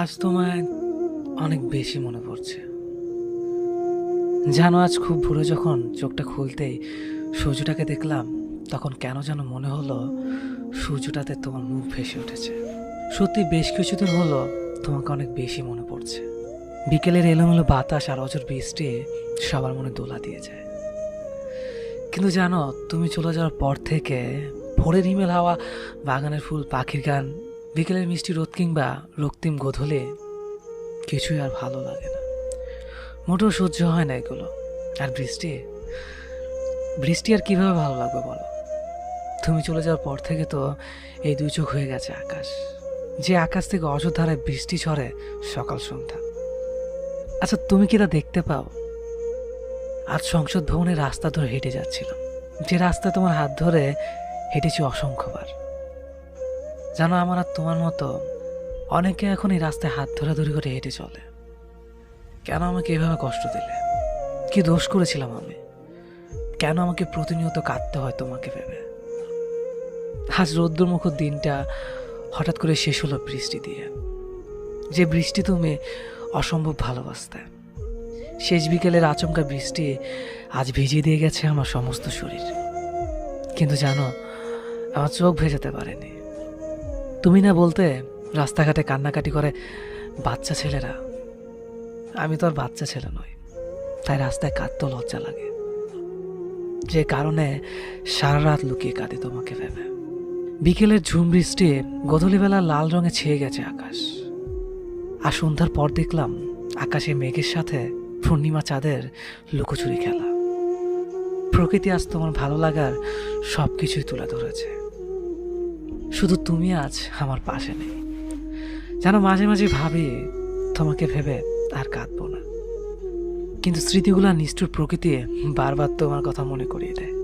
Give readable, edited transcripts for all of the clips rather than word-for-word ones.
আজ তোমায় অনেক বেশি মনে পড়ছে। জানো, আজ খুব ভোরে যখন চোখটা খুলতেই সূর্যটাকে দেখলাম, তখন কেন যেন মনে হলো সূর্যটাতে তোমার মুখ ভেসে উঠেছে। সত্যি বেশ কিছুদিন হলো তোমাকে অনেক বেশি মনে পড়ছে। বিকেলের এলোমেলো বাতাস আর অঝোর বৃষ্টি সবার মনে দোলা দিয়ে যায়। কিন্তু জানো, তুমি চলে যাওয়ার পর থেকে ভোরের হিমেল হাওয়া, বাগানের ফুল, পাখির গান, বিকেলের মিষ্টি রোদ কিংবা রক্তিম গোধূলি কিছুই আর ভালো লাগে না। মোটেও সহ্য হয় না এগুলো। আর বৃষ্টি বৃষ্টি আর কিভাবে ভালো লাগবে বলো? তুমি চলে যাওয়ার পর থেকে তো এই দুই চোখ হয়ে গেছে আকাশ, যে আকাশ থেকে অযোধ্যায় বৃষ্টি ঝরে সকাল সন্ধ্যা। আচ্ছা, তুমি কি তা দেখতে পাও? আজ সংসদ ভবনের রাস্তা ধরে হেঁটে যাচ্ছিলাম, যে রাস্তা তোমার হাত ধরে হেঁটেছি অসংখ্যবার। জানো, আমার আর তোমার মতো অনেকে এখন এই রাস্তায় হাত ধরাধরি করে হেঁটে চলে। কেন আমাকে এভাবে কষ্ট দিলে? কি দোষ করেছিলাম আমি? কেন আমাকে প্রতিনিয়ত কাঁদতে হয় তোমাকে ভেবে? আজ রৌদ্রমুখর দিনটা হঠাৎ করে শেষ হলো বৃষ্টি দিয়ে, যে বৃষ্টি তুমি অসম্ভব ভালোবাসতে। শেষ বিকেলের আচমকা বৃষ্টি আজ ভিজিয়ে দিয়ে গেছে আমার সমস্ত শরীর। কিন্তু জানো, আমার চোখ ভেজাতে পারেনি। তুমি না বলতে রাস্তাঘাটে কান্নাকাটি করে বাচ্চা ছেলেরা। আমি তো আর বাচ্চা ছেলে নই, তাই রাস্তায় কাঁদতেও লজ্জা লাগে, যে কারণে সারা রাত লুকিয়ে কাঁদি তোমাকে ভেবে। বিকেলের ঝুম বৃষ্টি গধূলিবেলা লাল রঙে ছেয়ে গেছে আকাশ। আর সন্ধ্যার পর দেখলাম আকাশে মেঘের সাথে পূর্ণিমা চাঁদের লুকোচুরি খেলা। প্রকৃতি আজ তোমার ভালো লাগার সব কিছুই তুলে ধরেছে। শুধু তুমি আজ আমার পাশে নেই। যেন মাঝে মাঝে ভাবি তোমাকে ভেবে আর কাঁদবো না, কিন্তু স্মৃতিগুলো নিষ্ঠুর প্রকৃতি বারবার তোমার কথা মনে করিয়ে দেয়।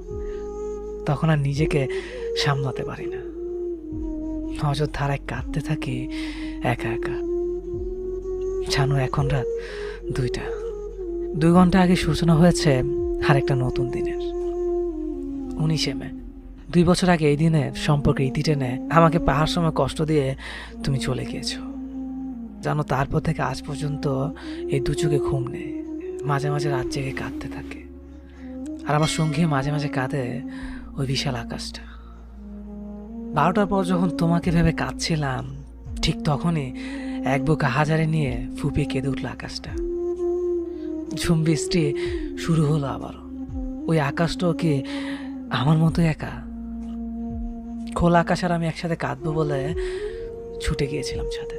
তখন আর নিজেকে সামলাতে পারি না, অযোধ্যায় কাঁদতে থাকি একা একা। জানো, এখন রাত 2টা। 2 ঘন্টা আগে সূচনা হয়েছে আর একটা নতুন দিনের। 19শে মে। 2 বছর আগে এই দিনে সম্পর্কে ইতি টেনে আমাকে পাহাড় সময় কষ্ট দিয়ে তুমি চলে গিয়েছো। জানো, তারপর থেকে আজ পর্যন্ত এই দু চোখে ঘুম নেই। মাঝে মাঝে রাত জেগে কাঁদতে থাকে, আর আমার সঙ্গে মাঝে মাঝে কাঁদে ওই বিশাল আকাশটা। 12টার পর যখন তোমাকে ভেবে কাঁদছিলাম, ঠিক তখনই এক বুক হাজারে নিয়ে ফুপিয়ে কেঁদে উঠল আকাশটা। ঝুম বৃষ্টি শুরু হলো আবারও। ওই আকাশটাও কি আমার মতো একা? খোলা আকাশ আর আমি একসাথে কাঁদবো বলে ছুটে গিয়েছিলাম ছাদে।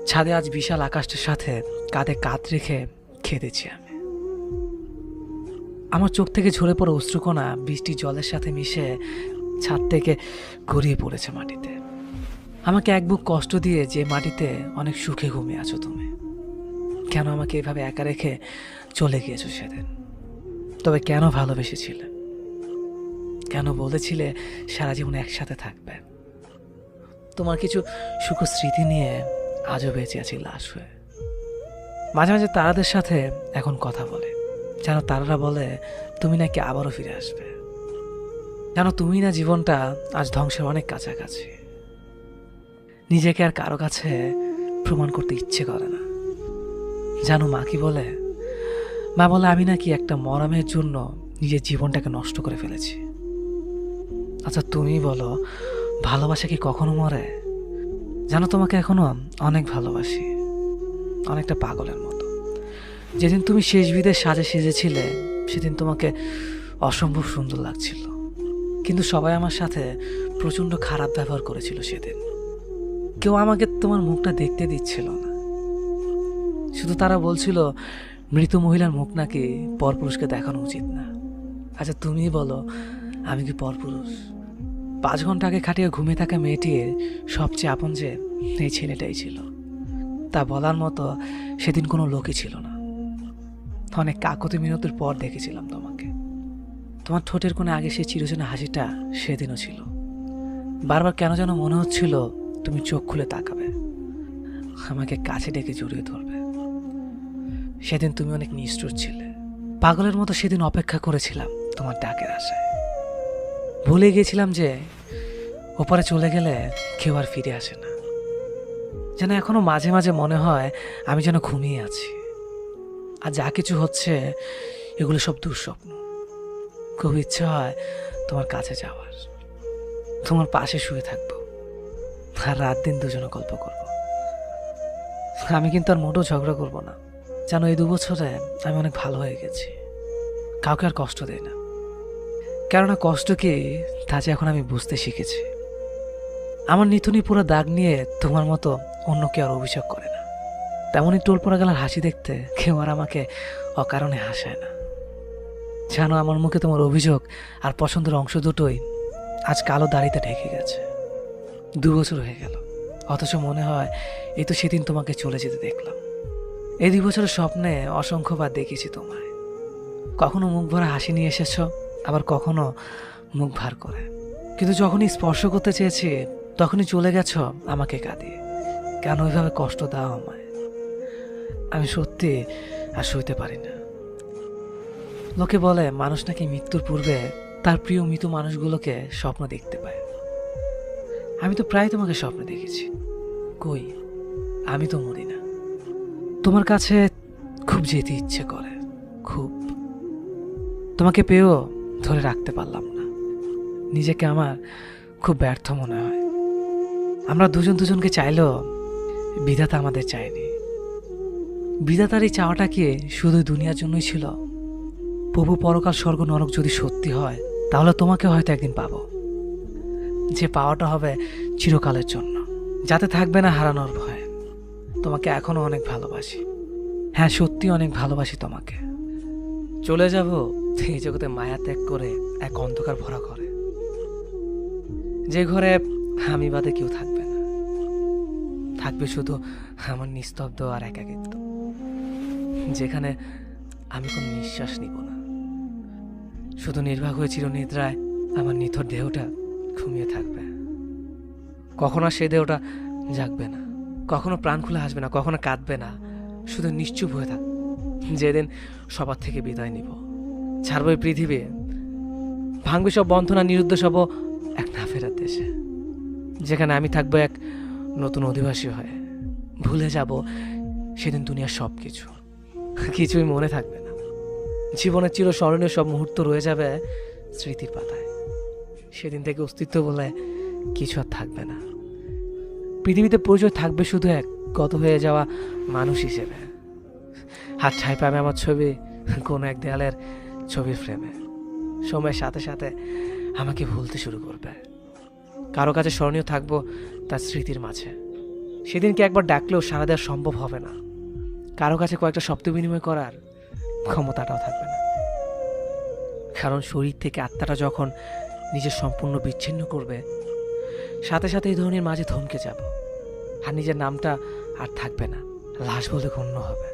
ছাদে আজ বিশাল আকাশটার সাথে কাঁধে কাঁধ রেখে কেঁদেছি আমি। আমার চোখ থেকে ঝরে পড়া অশ্রুকণা বৃষ্টির জলের সাথে মিশে ছাদ থেকে গড়িয়ে পড়েছে মাটিতে। আমাকে এক বুক কষ্ট দিয়ে যে মাটিতে অনেক সুখে ঘুমিয়ে আছো তুমি, কেন আমাকে এভাবে একা রেখে চলে গিয়েছো সেদিন? তবে কেন ভালোবেসেছিলে? কেন বলেছিলে সারা জীবন একসাথে থাকবে? তোমার কিছু সুখ স্মৃতি নিয়ে আজও বেঁচে আছি লাশ হয়ে। মাঝে মাঝে তারাদের সাথে এখন কথা বলে। যেন তারারা বলে তুমি নাকি আবারও ফিরে আসবে। যেন তুমি না জীবনটা আজ ধ্বংসের অনেক কাছাকাছি। নিজেকে আর কারো কাছে প্রমাণ করতে ইচ্ছে করে না। জানো, মা কি বলে? মা বলে আমি নাকি একটা মরমের জন্য নিজের জীবনটাকে নষ্ট করে ফেলেছি। আচ্ছা, তুমি বলো, ভালোবাসা কি কখনো মরে? জানো, তোমাকে এখনো অনেক ভালোবাসি, অনেকটা পাগলের মতো। যেদিন তুমি শেষ বিদের সাজে সেজেছিলে, সেদিন তোমাকে অসম্ভব সুন্দর লাগছিল। কিন্তু সবাই আমার সাথে প্রচণ্ড খারাপ ব্যবহার করেছিল সেদিন। কেউ আমাকে তোমার মুখটা দেখতে দিচ্ছিল না। শুধু তারা বলছিল মৃত মহিলার মুখ নাকি পরপুরুষকে দেখানো উচিত না। আচ্ছা, তুমি বলো, আমি কি পরপুরুষ? 5 ঘন্টা আগে খাটিয়ে ঘুমিয়ে থাকা মেয়েটির সবচেয়ে আপন যে এই ছেলেটাই ছিল, তা বলার মতো সেদিন কোনো লোকই ছিল না। অনেক কাকতি মিনতির পর দেখেছিলাম তোমাকে। তোমার ঠোঁটের কোণে আগে সেই চিরচেনা হাসিটা সেদিনও ছিল। বারবার কেন যেন মনে হচ্ছিল তুমি চোখ খুলে তাকাবে, আমাকে কাছে ডেকে জড়িয়ে ধরবে। সেদিন তুমি অনেক নিষ্ঠুর ছিলে। পাগলের মতো সেদিন অপেক্ষা করেছিলাম তোমার ডাকের আশায়। ভুলে গিয়েছিলাম যে ওপারে চলে গেলে কেউ আর ফিরে আসে না। যেন এখনো মাঝে মাঝে মনে হয় আমি যেন ঘুমিয়ে আছি, আর যা কিছু হচ্ছে এগুলো সব দুঃস্বপ্ন। খুব ইচ্ছে হয় তোমার কাছে যাওয়ার, তোমার পাশে শুয়ে থাকবো, আর রাত দিন দুজনে গল্প করব। আমি কিন্তু আর মোটেও ঝগড়া করব না। জানো, এই 2 বছরে আমি অনেক ভালো হয়ে গেছি, কাউকে আর কষ্ট দেই না। কেননা কষ্ট কি তা যে এখন আমি বুঝতে শিখেছি। আমার নিথুনি পুরো দাগ নিয়ে তোমার মতো অন্য কেউ আর অভিযোগ করে না। তেমনই টোল পড়া গেলার হাসি দেখতে কেউ আর আমাকে অকারণে হাসায় না। জানো, আমার মুখে তোমার অভিযোগ আর পছন্দের অংশ দুটোই আজ কালো দাড়িতে ঢেকে গেছে। 2 বছর হয়ে গেল, অথচ মনে হয় এই তো সেদিন তোমাকে চলে যেতে দেখলাম। এই 2 বছরের স্বপ্নে অসংখ্যবার দেখেছি তোমায়। কখনো মুখ ভরা হাসি নিয়ে এসেছ, আবার কখনো মুখ ভার করে। কিন্তু যখনই স্পর্শ করতে চেয়েছি তখনই চলে গেছ আমাকে কাঁদিয়ে। কেন ওইভাবে কষ্ট দাও আমায়? আমি সত্যি আর সইতে পারি না। লোকে বলে মানুষ নাকি মৃত্যুর পূর্বে তার প্রিয় মৃত মানুষগুলোকে স্বপ্ন দেখতে পায়। আমি তো প্রায় তোমাকে স্বপ্নে দেখেছি। কই, আমি তো মরি না। তোমার কাছে খুব যেতে ইচ্ছে করে, খুব। তোমাকে পেয়েও ধরে রাখতে পারলাম না। নিজেকে আমার খুব ব্যর্থ মনে হয়। আমরা দুজন দুজনকে চাইলেও বিধাতা আমাদের চায়নি। বিধাতার এই চাওয়াটা কি শুধু দুনিয়ার জন্যই ছিল? প্রভু পরকাল স্বর্গ নরক যদি সত্যি হয়, তাহলে তোমাকে হয়তো একদিন পাবো, যে পাওয়াটা হবে চিরকালের জন্য, যাতে থাকবে না হারানোর ভয়। তোমাকে এখনো অনেক ভালোবাসি। হ্যাঁ, সত্যি অনেক ভালোবাসি তোমাকে। চলে যাব এই জগতে মায়া ত্যাগ করে এক অন্ধকার ভরা ঘরে, যে ঘরে আমি বাদে কেউ থাকবে না। থাকবে শুধু আমার নিস্তব্ধ আর একাকিত্ব, যেখানে আমি কোনো নিঃশ্বাস নিব না। শুধু নির্বাক হয়ে চিরনিদ্রায় আমার নিথর দেহটা ঘুমিয়ে থাকবে। কখনো সেই দেহটা জাগবে না, কখনো প্রাণ খুলে আসবে না, কখনো কাঁদবে না, শুধু নিশ্চুপ হয়ে থাকবে। যেদিন সবার থেকে বিদায় নিব, ছাড়বো এই পৃথিবী, ভাঙবে সব বন্ধনা, নিরুদ্দেশ হব এক না ফেরার দেশে, যেখানে আমি থাকবো এক নতুন অধিবাসী হয়ে। ভুলে যাব সেদিন দুনিয়ার সব কিছু, কিছুই মনে থাকবে না। জীবনের চিরস্মরণীয় সব মুহূর্ত রয়ে যাবে স্মৃতির পাতায়। সেদিন থেকে অস্তিত্ব বলে কিছু আর থাকবে না। পৃথিবীতে পরিচয় থাকবে শুধু এক গত হয়ে যাওয়া মানুষ হিসেবে। হাত ঠাঁই পাবে আমার ছবি কোনো এক দেয়ালের ছবির ফ্রেমে। সময়ের সাথে সাথে আমাকে ভুলতে শুরু করবে। কারো কাছে স্মরণীয় থাকবো তার স্মৃতির মাঝে। সেদিনকে একবার ডাকলেও সাড়া দেওয়া সম্ভব হবে না। কারো কাছে কয়েকটা শব্দ বিনিময় করার ক্ষমতাটাও থাকবে না। কারণ শরীর থেকে আত্মাটা যখন নিজের সম্পূর্ণ বিচ্ছিন্ন করবে, সাথে সাথে এই ধরনের মাঝে থমকে যাব, আর নিজের নামটা আর থাকবে না, লাশ বলে গণ্য হবে।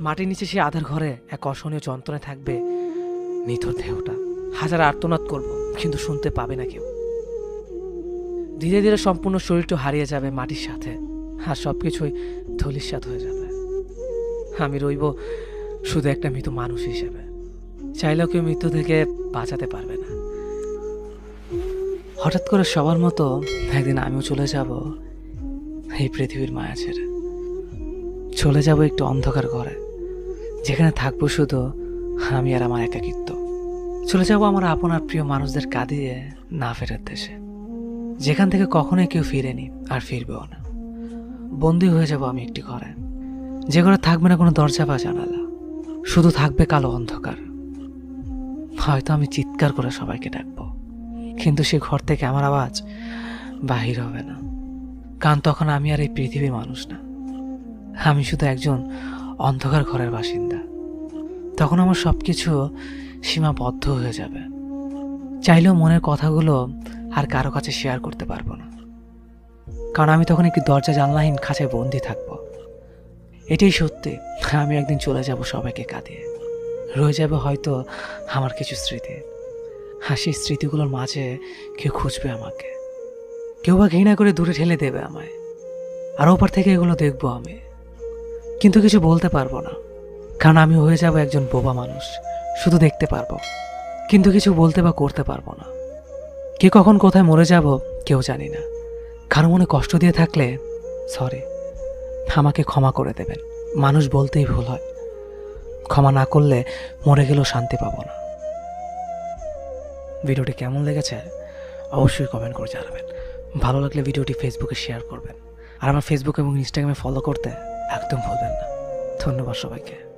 মাটির নিচে সে আধার ঘরে এক অসহনীয় যন্ত্রণায় থাকবে নিথর দেহটা। হাজার আর্তনাদ করব, কিন্তু শুনতে পাবে না কেউ। ধীরে ধীরে সম্পূর্ণ শরীরটা হারিয়ে যাবে মাটির সাথে, আর সবকিছুই ধূলিসাৎ হয়ে যাবে। আমি রইব শুধু একটা মৃত মানুষ হিসেবে। চাইলেও কেউ মৃত্যু থেকে বাঁচাতে পারবে না। হঠাৎ করে সবার মতো একদিন আমিও চলে যাব এই পৃথিবীর মায়া ছেড়ে। চলে যাব একটু অন্ধকার ঘরে, যেখানে থাকবো শুধু আমি আর আমার একাকিত্ব। চলে যাব আমার আপন আর প্রিয় মানুষদের কাঁদিয়ে না ফেরার দেশে, যেখান থেকে কখনোই কেউ ফিরেনি আর ফিরবেও না। বন্দী হয়ে যাব আমি একটি ঘরে, যে ঘরে থাকবে না কোনো দরজা বা জানালা, শুধু থাকবে কালো অন্ধকার। হয়তো আমি চিৎকার করে সবাইকে ডাকবো, কিন্তু সে ঘর থেকে আমার আওয়াজ বাহির হবে না। কারণ তখন আমি আর এই পৃথিবীর মানুষ না, আমি শুধু একজন অন্ধকার ঘরের বাসিন্দা। তখন আমার সবকিছু সীমাবদ্ধ হয়ে যাবে। চাইলেও মনের কথাগুলো আর কারো কাছে শেয়ার করতে পারবো না, কারণ আমি তখন একটি দরজা জানলাহীন খাঁচায় বন্দি থাকবো। এটাই সত্যি, আমি একদিন চলে যাব সবাইকে কাঁদিয়ে। রয়ে যাবে হয়তো আমার কিছু স্মৃতি, হাসির স্মৃতিগুলোর মাঝে কেউ খুঁজবে আমাকে, কেউ বা ঘৃণা করে দূরে ঠেলে দেবে আমায়। আর ওপার থেকে এগুলো দেখবো আমি, কিন্তু কিছু বলতে পারবো না, কারণ আমি হয়ে যাব একজন বোবা মানুষ। শুধু দেখতে পারবো, কিন্তু কিছু বলতে বা করতে পারবো না। কে কখন কোথায় মরে যাব কেউ জানি না। কারো মনে কষ্ট দিয়ে থাকলে সরি, আমাকে ক্ষমা করে দেবেন। মানুষ বলতেই ভুল হয়, ক্ষমা না করলে মরে গেলেও শান্তি পাবো না। ভিডিওটি কেমন লেগেছে অবশ্যই কমেন্ট করে জানাবেন। ভালো লাগলে ভিডিওটি ফেসবুকে শেয়ার করবেন, আর আমার ফেসবুক এবং ইনস্টাগ্রামে ফলো করতে একদম ভুলবেন না। ধন্যবাদ সবাইকে।